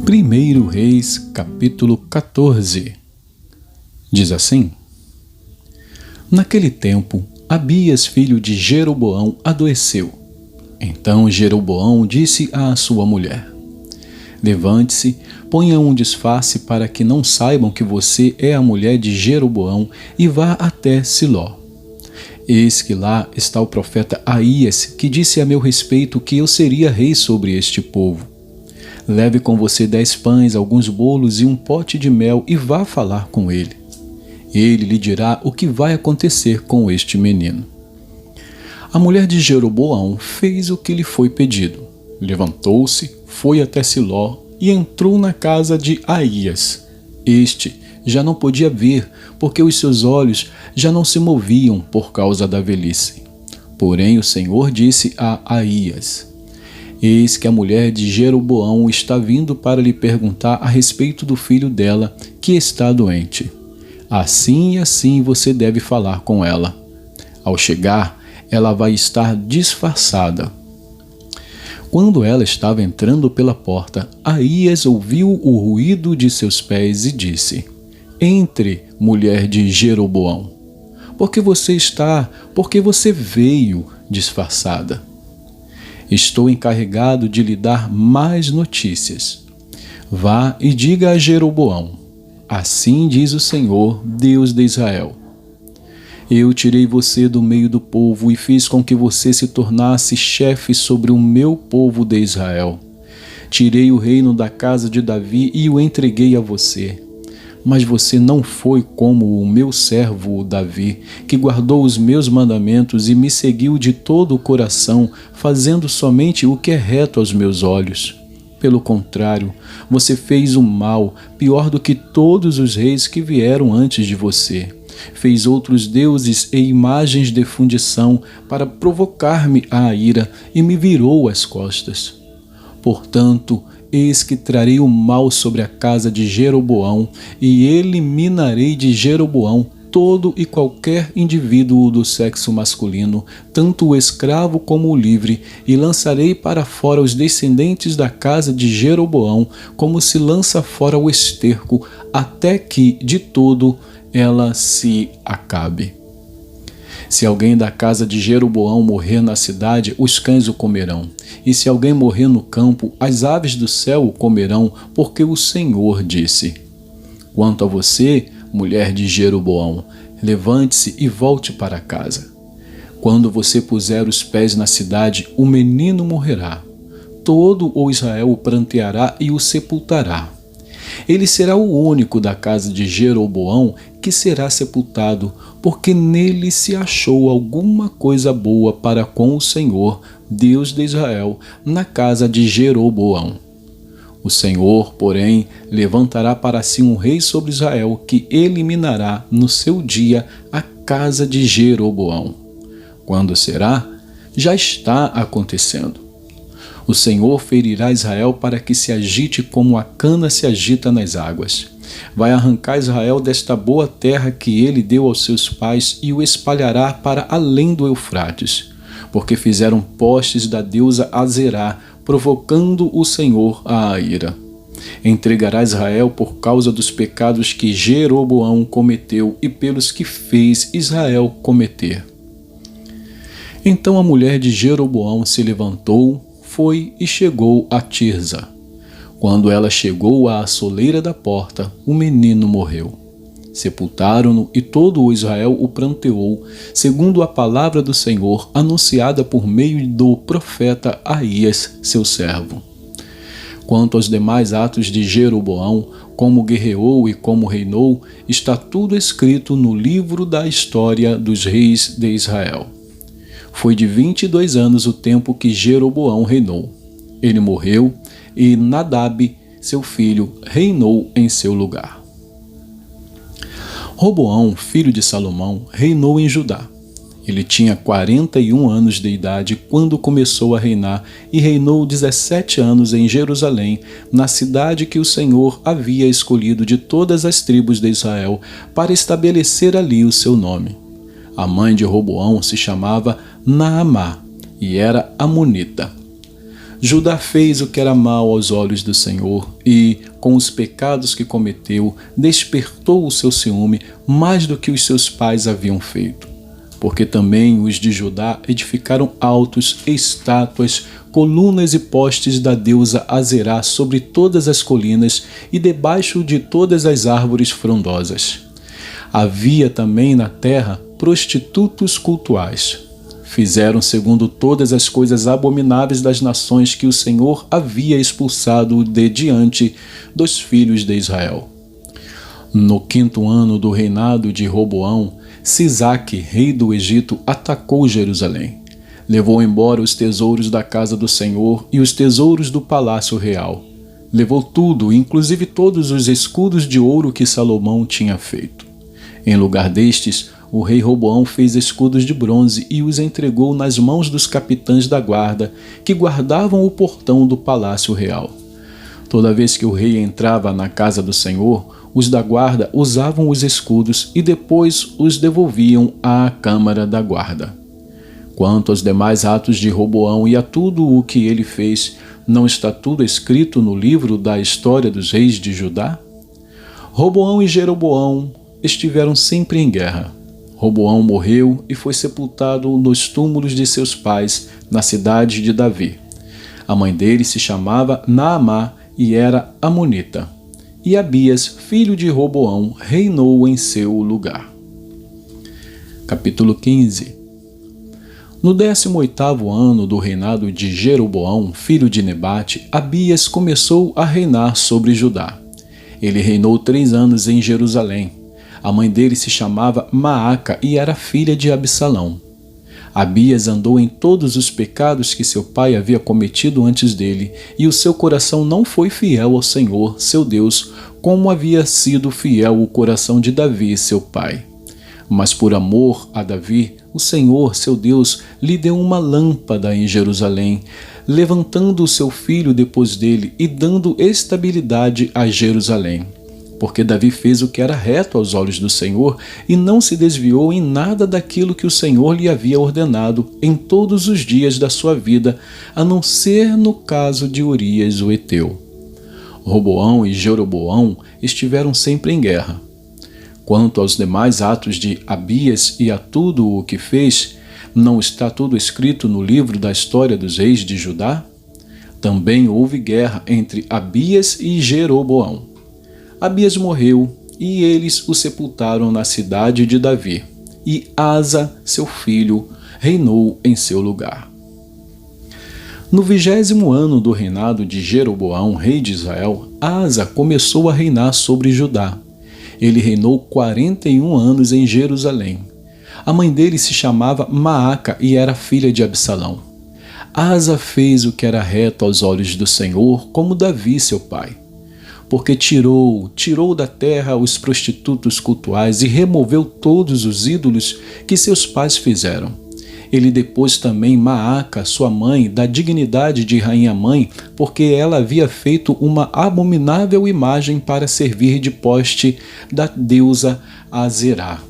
Primeiro Reis, capítulo 14. Diz assim: Naquele tempo, Abias, filho de Jeroboão, adoeceu. Então Jeroboão disse à sua mulher: Levante-se, ponha um disfarce para que não saibam que você é a mulher de Jeroboão e vá até Siló. Eis que lá está o profeta Aías, que disse a meu respeito que eu seria rei sobre este povo. Leve com você 10 pães, alguns bolos e um pote de mel e vá falar com ele. Ele lhe dirá o que vai acontecer com este menino. A mulher de Jeroboão fez o que lhe foi pedido. Levantou-se, foi até Siló e entrou na casa de Aías. Este já não podia ver, porque os seus olhos já não se moviam por causa da velhice. Porém o Senhor disse a Aías: Eis que a mulher de Jeroboão está vindo para lhe perguntar a respeito do filho dela, que está doente. Assim e assim você deve falar com ela. Ao chegar, ela vai estar disfarçada. Quando ela estava entrando pela porta, Aías ouviu o ruído de seus pés e disse: Entre, mulher de Jeroboão. Porque você veio disfarçada. Estou encarregado de lhe dar mais notícias. Vá e diga a Jeroboão: Assim diz o Senhor, Deus de Israel: Eu tirei você do meio do povo e fiz com que você se tornasse chefe sobre o meu povo de Israel. Tirei o reino da casa de Davi e o entreguei a você. Mas você não foi como o meu servo Davi, que guardou os meus mandamentos e me seguiu de todo o coração, fazendo somente o que é reto aos meus olhos. Pelo contrário, você fez o mal, pior do que todos os reis que vieram antes de você. Fez outros deuses e imagens de fundição para provocar-me à ira e me virou as costas. Portanto, eis que trarei o mal sobre a casa de Jeroboão e eliminarei de Jeroboão todo e qualquer indivíduo do sexo masculino, tanto o escravo como o livre, e lançarei para fora os descendentes da casa de Jeroboão, como se lança fora o esterco, até que, de todo, ela se acabe. Se alguém da casa de Jeroboão morrer na cidade, os cães o comerão. E se alguém morrer no campo, as aves do céu o comerão, porque o Senhor disse. Quanto a você, mulher de Jeroboão, levante-se e volte para casa. Quando você puser os pés na cidade, o menino morrerá. Todo o Israel o pranteará e o sepultará. Ele será o único da casa de Jeroboão que será sepultado, porque nele se achou alguma coisa boa para com o Senhor, Deus de Israel, na casa de Jeroboão. O Senhor, porém, levantará para si um rei sobre Israel, que eliminará no seu dia a casa de Jeroboão. Quando será? Já está acontecendo. O Senhor ferirá Israel para que se agite como a cana se agita nas águas. Vai arrancar Israel desta boa terra que ele deu aos seus pais e o espalhará para além do Eufrates, porque fizeram postes da deusa Azerá, provocando o Senhor à ira. Entregará Israel por causa dos pecados que Jeroboão cometeu e pelos que fez Israel cometer. Então a mulher de Jeroboão se levantou, foi e chegou a Tirza. Quando ela chegou à soleira da porta, o menino morreu. Sepultaram-no e todo o Israel o pranteou, segundo a palavra do Senhor anunciada por meio do profeta Aías, seu servo. Quanto aos demais atos de Jeroboão, como guerreou e como reinou, está tudo escrito no livro da história dos reis de Israel. Foi de 22 anos o tempo que Jeroboão reinou. Ele morreu e Nadab, seu filho, reinou em seu lugar. Roboão, filho de Salomão, reinou em Judá. Ele tinha 41 anos de idade quando começou a reinar e reinou 17 anos em Jerusalém, na cidade que o Senhor havia escolhido de todas as tribos de Israel para estabelecer ali o seu nome. A mãe de Roboão se chamava Naamá e era amonita. Judá fez o que era mal aos olhos do Senhor e, com os pecados que cometeu, despertou o seu ciúme mais do que os seus pais haviam feito. Porque também os de Judá edificaram altos, estátuas, colunas e postes da deusa Azerá sobre todas as colinas e debaixo de todas as árvores frondosas. Havia também na terra prostitutos cultuais. Fizeram segundo todas as coisas abomináveis das nações que o Senhor havia expulsado de diante dos filhos de Israel. No 5º ano do reinado de Roboão, Sisaque, rei do Egito, atacou Jerusalém. Levou embora os tesouros da casa do Senhor e os tesouros do palácio real. Levou tudo, inclusive todos os escudos de ouro que Salomão tinha feito. Em lugar destes, o rei Roboão fez escudos de bronze e os entregou nas mãos dos capitães da guarda, que guardavam o portão do palácio real. Toda vez que o rei entrava na casa do Senhor, os da guarda usavam os escudos e depois os devolviam à câmara da guarda. Quanto aos demais atos de Roboão e a tudo o que ele fez, não está tudo escrito no livro da história dos reis de Judá? Roboão e Jeroboão estiveram sempre em guerra. Roboão morreu e foi sepultado nos túmulos de seus pais, na cidade de Davi. A mãe dele se chamava Naamá e era amonita. E Abias, filho de Roboão, reinou em seu lugar. Capítulo 15. No 18º ano do reinado de Jeroboão, filho de Nebate, Abias começou a reinar sobre Judá. Ele reinou 3 anos em Jerusalém. A mãe dele se chamava Maaca e era filha de Absalão. Abias andou em todos os pecados que seu pai havia cometido antes dele, e o seu coração não foi fiel ao Senhor, seu Deus, como havia sido fiel o coração de Davi, seu pai. Mas por amor a Davi, o Senhor, seu Deus, lhe deu uma lâmpada em Jerusalém, levantando o seu filho depois dele e dando estabilidade a Jerusalém. Porque Davi fez o que era reto aos olhos do Senhor e não se desviou em nada daquilo que o Senhor lhe havia ordenado em todos os dias da sua vida, a não ser no caso de Urias o Heteu. Roboão e Jeroboão estiveram sempre em guerra. Quanto aos demais atos de Abias e a tudo o que fez, não está tudo escrito no livro da história dos reis de Judá? Também houve guerra entre Abias e Jeroboão. Abias morreu e eles o sepultaram na cidade de Davi, e Asa, seu filho, reinou em seu lugar. No 20º ano do reinado de Jeroboão, rei de Israel, Asa começou a reinar sobre Judá. Ele reinou 41 anos em Jerusalém. A mãe dele se chamava Maaca e era filha de Absalão. Asa fez o que era reto aos olhos do Senhor, como Davi, seu pai. Porque tirou da terra os prostitutos cultuais e removeu todos os ídolos que seus pais fizeram. Ele depôs também Maaca, sua mãe, da dignidade de rainha-mãe, porque ela havia feito uma abominável imagem para servir de poste da deusa Azerá.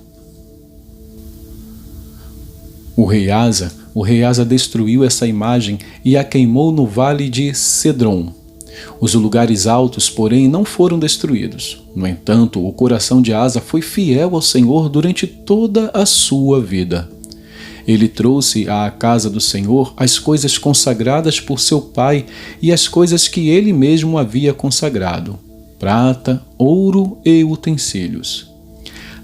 O rei Asa destruiu essa imagem e a queimou no vale de Cedron. Os lugares altos, porém, não foram destruídos. No entanto, o coração de Asa foi fiel ao Senhor durante toda a sua vida. Ele trouxe à casa do Senhor as coisas consagradas por seu pai e as coisas que ele mesmo havia consagrado: prata, ouro e utensílios.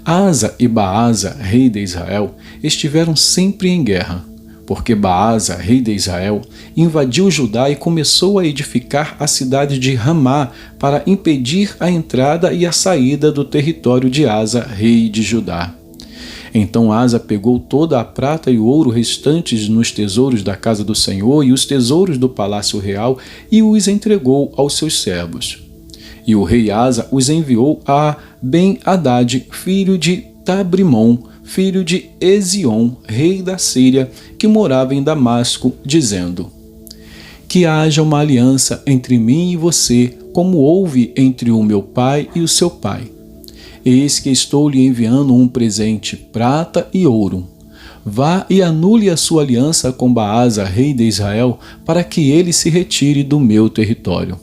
Asa e Baasa, rei de Israel, estiveram sempre em guerra, porque Baasa, rei de Israel, invadiu Judá e começou a edificar a cidade de Ramá para impedir a entrada e a saída do território de Asa, rei de Judá. Então Asa pegou toda a prata e o ouro restantes nos tesouros da casa do Senhor e os tesouros do palácio real e os entregou aos seus servos. E o rei Asa os enviou a Ben-Hadad, filho de Tabrimon, filho de Ezion, rei da Síria, que morava em Damasco, dizendo: que haja uma aliança entre mim e você, como houve entre o meu pai e o seu pai. Eis que estou lhe enviando um presente, prata e ouro. Vá e anule a sua aliança com Baasa, rei de Israel, para que ele se retire do meu território.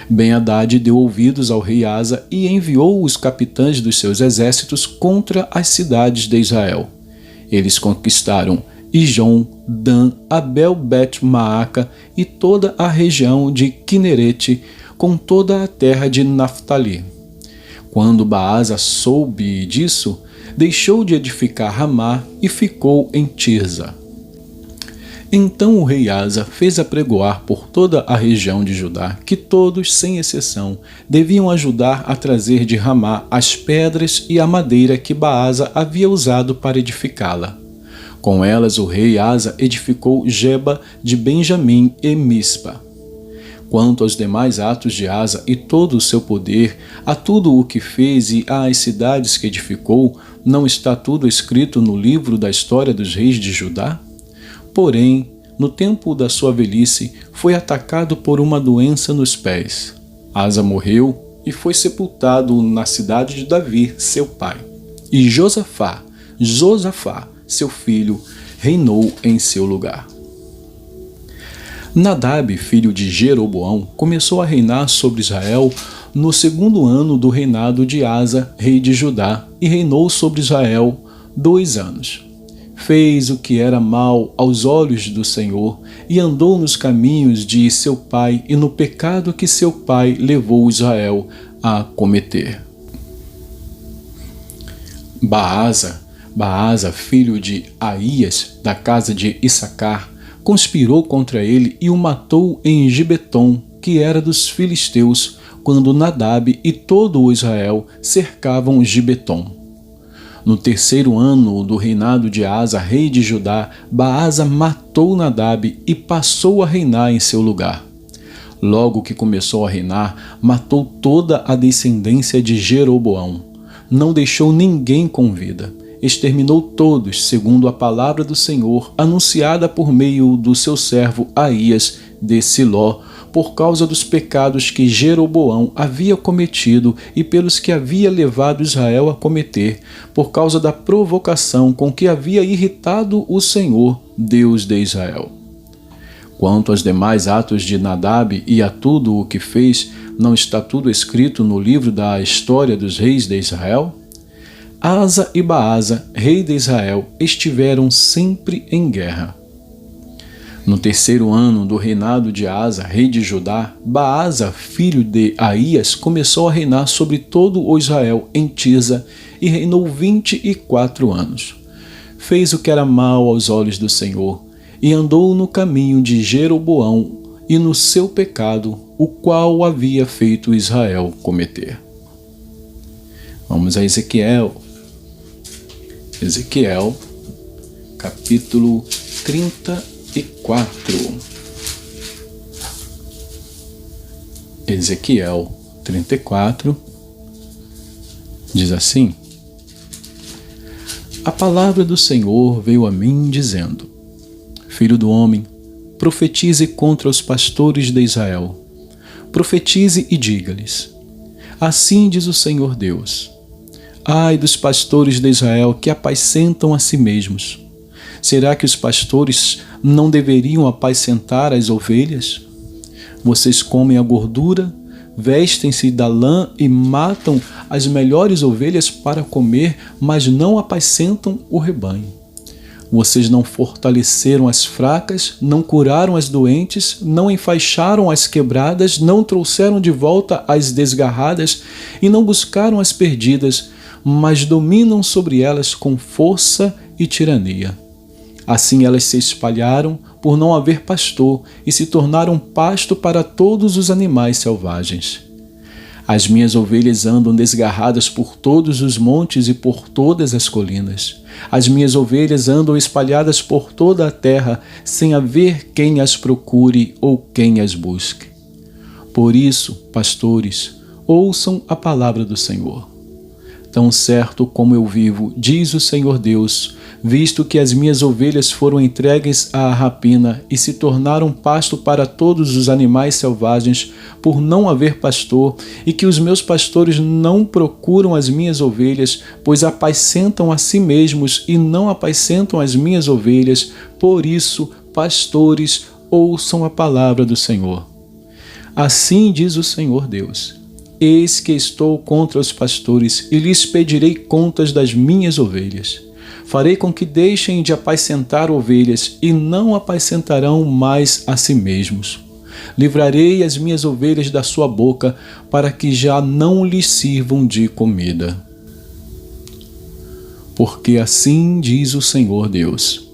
Ben-Hadad deu ouvidos ao rei Asa e enviou os capitães dos seus exércitos contra as cidades de Israel. Eles conquistaram Ijon, Dan, Abel-Bet-Maaca e toda a região de Quinerete, com toda a terra de Naftali. Quando Baasa soube disso, deixou de edificar Ramá e ficou em Tirza. Então o rei Asa fez apregoar por toda a região de Judá que todos, sem exceção, deviam ajudar a trazer de Ramá as pedras e a madeira que Baasa havia usado para edificá-la. Com elas o rei Asa edificou Geba de Benjamim e Mispa. Quanto aos demais atos de Asa e todo o seu poder, a tudo o que fez e às cidades que edificou, não está tudo escrito no livro da história dos reis de Judá? Porém, no tempo da sua velhice, foi atacado por uma doença nos pés. Asa morreu e foi sepultado na cidade de Davi, seu pai. E Josafá, seu filho, reinou em seu lugar. Nadab, filho de Jeroboão, começou a reinar sobre Israel no 2º ano do reinado de Asa, rei de Judá, e reinou sobre Israel 2 anos. Fez o que era mal aos olhos do Senhor e andou nos caminhos de seu pai e no pecado que seu pai levou Israel a cometer. Baasa, filho de Aías, da casa de Issacar, conspirou contra ele e o matou em Gibeton, que era dos filisteus, quando Nadab e todo o Israel cercavam Gibeton. No 3º ano do reinado de Asa, rei de Judá, Baasa matou Nadab e passou a reinar em seu lugar. Logo que começou a reinar, matou toda a descendência de Jeroboão. Não deixou ninguém com vida. Exterminou todos, segundo a palavra do Senhor, anunciada por meio do seu servo Aías de Siló, por causa dos pecados que Jeroboão havia cometido e pelos que havia levado Israel a cometer, por causa da provocação com que havia irritado o Senhor, Deus de Israel. Quanto aos demais atos de Nadab e a tudo o que fez, não está tudo escrito no livro da história dos reis de Israel? Asa e Baasa, rei de Israel, estiveram sempre em guerra. No 3º ano do reinado de Asa, rei de Judá, Baasa, filho de Aías, começou a reinar sobre todo o Israel em Tirza e reinou 24 anos. Fez o que era mal aos olhos do Senhor e andou no caminho de Jeroboão e no seu pecado, o qual havia feito Israel cometer. Vamos a Ezequiel. Ezequiel, capítulo 34. Ezequiel 34 diz assim: A palavra do Senhor veio a mim dizendo: Filho do homem, profetize contra os pastores de Israel. Profetize e diga-lhes: Assim diz o Senhor Deus: Ai dos pastores de Israel que apacentam a si mesmos. Será que os pastores não deveriam apacentar as ovelhas? Vocês comem a gordura, vestem-se da lã e matam as melhores ovelhas para comer, mas não apacentam o rebanho. Vocês não fortaleceram as fracas, não curaram as doentes, não enfaixaram as quebradas, não trouxeram de volta as desgarradas e não buscaram as perdidas, mas dominam sobre elas com força e tirania. Assim elas se espalharam por não haver pastor e se tornaram pasto para todos os animais selvagens. As minhas ovelhas andam desgarradas por todos os montes e por todas as colinas. As minhas ovelhas andam espalhadas por toda a terra, sem haver quem as procure ou quem as busque. Por isso, pastores, ouçam a palavra do Senhor. Tão certo como eu vivo, diz o Senhor Deus, visto que as minhas ovelhas foram entregues à rapina e se tornaram pasto para todos os animais selvagens, por não haver pastor, e que os meus pastores não procuram as minhas ovelhas, pois apacentam a si mesmos e não apacentam as minhas ovelhas, por isso, pastores, ouçam a palavra do Senhor. Assim diz o Senhor Deus: eis que estou contra os pastores e lhes pedirei contas das minhas ovelhas. Farei com que deixem de apacentar ovelhas e não apacentarão mais a si mesmos. Livrarei as minhas ovelhas da sua boca, para que já não lhes sirvam de comida. Porque assim diz o Senhor Deus: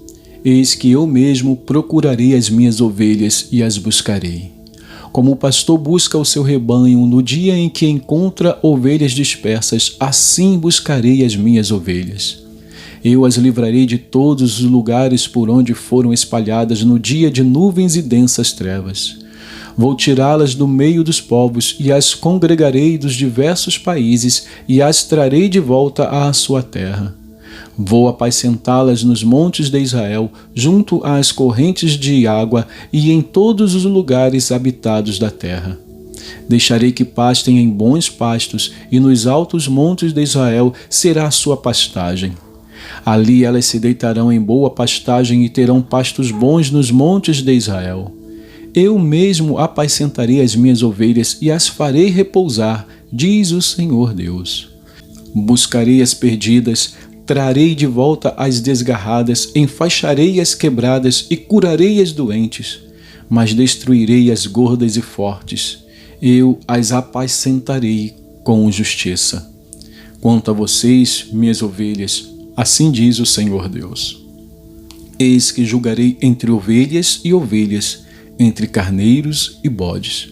eis que eu mesmo procurarei as minhas ovelhas e as buscarei. Como o pastor busca o seu rebanho no dia em que encontra ovelhas dispersas, assim buscarei as minhas ovelhas. Eu as livrarei de todos os lugares por onde foram espalhadas no dia de nuvens e densas trevas. Vou tirá-las do meio dos povos e as congregarei dos diversos países e as trarei de volta à sua terra. Vou apacentá-las nos montes de Israel, junto às correntes de água e em todos os lugares habitados da terra. Deixarei que pastem em bons pastos, e nos altos montes de Israel será a sua pastagem. Ali elas se deitarão em boa pastagem e terão pastos bons nos montes de Israel. Eu mesmo apacentarei as minhas ovelhas e as farei repousar, diz o Senhor Deus. Buscarei as perdidas, trarei de volta as desgarradas, enfaixarei as quebradas e curarei as doentes, mas destruirei as gordas e fortes. Eu as apacentarei com justiça. Quanto a vocês, minhas ovelhas, assim diz o Senhor Deus: eis que julgarei entre ovelhas e ovelhas, entre carneiros e bodes.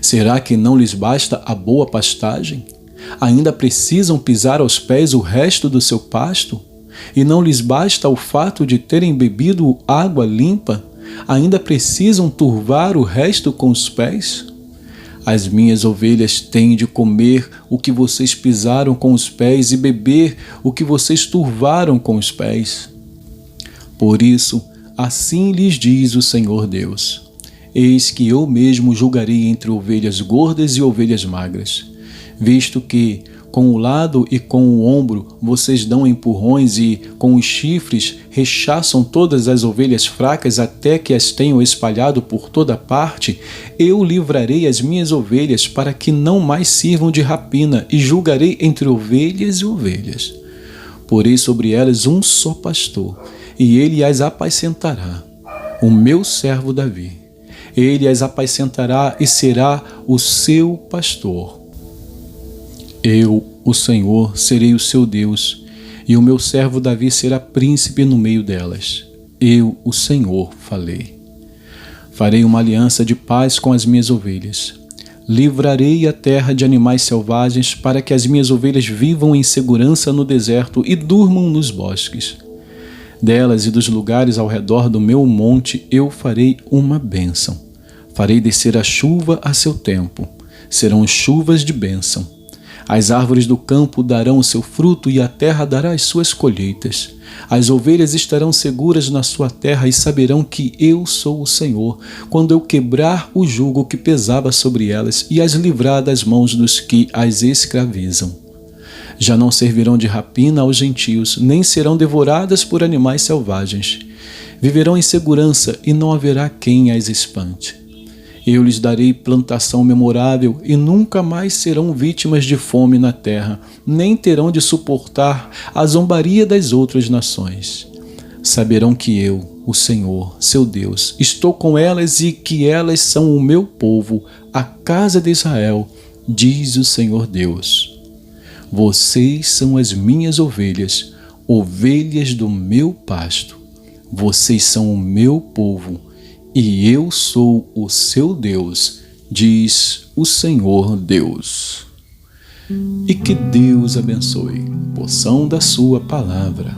Será que não lhes basta a boa pastagem? Ainda precisam pisar aos pés o resto do seu pasto? E não lhes basta o fato de terem bebido água limpa? Ainda precisam turvar o resto com os pés? As minhas ovelhas têm de comer o que vocês pisaram com os pés e beber o que vocês turvaram com os pés. Por isso, assim lhes diz o Senhor Deus: eis que eu mesmo julgarei entre ovelhas gordas e ovelhas magras. Visto que, com o lado e com o ombro, vocês dão empurrões e, com os chifres, rechaçam todas as ovelhas fracas até que as tenham espalhado por toda parte, eu livrarei as minhas ovelhas para que não mais sirvam de rapina e julgarei entre ovelhas e ovelhas. Porei sobre elas um só pastor, e ele as apacentará, o meu servo Davi. Ele as apacentará e será o seu pastor. Eu, o Senhor, serei o seu Deus, e o meu servo Davi será príncipe no meio delas. Eu, o Senhor, falei. Farei uma aliança de paz com as minhas ovelhas. Livrarei a terra de animais selvagens para que as minhas ovelhas vivam em segurança no deserto e durmam nos bosques. Delas e dos lugares ao redor do meu monte eu farei uma bênção. Farei descer a chuva a seu tempo. Serão chuvas de bênção. As árvores do campo darão o seu fruto e a terra dará as suas colheitas. As ovelhas estarão seguras na sua terra e saberão que eu sou o Senhor, quando eu quebrar o jugo que pesava sobre elas e as livrar das mãos dos que as escravizam. Já não servirão de rapina aos gentios, nem serão devoradas por animais selvagens. Viverão em segurança e não haverá quem as espante. Eu lhes darei plantação memorável e nunca mais serão vítimas de fome na terra, nem terão de suportar a zombaria das outras nações. Saberão que eu, o Senhor, seu Deus, estou com elas e que elas são o meu povo, a casa de Israel, diz o Senhor Deus. Vocês são as minhas ovelhas, ovelhas do meu pasto. Vocês são o meu povo, e eu sou o seu Deus, diz o Senhor Deus. E que Deus abençoe. Porção da sua palavra.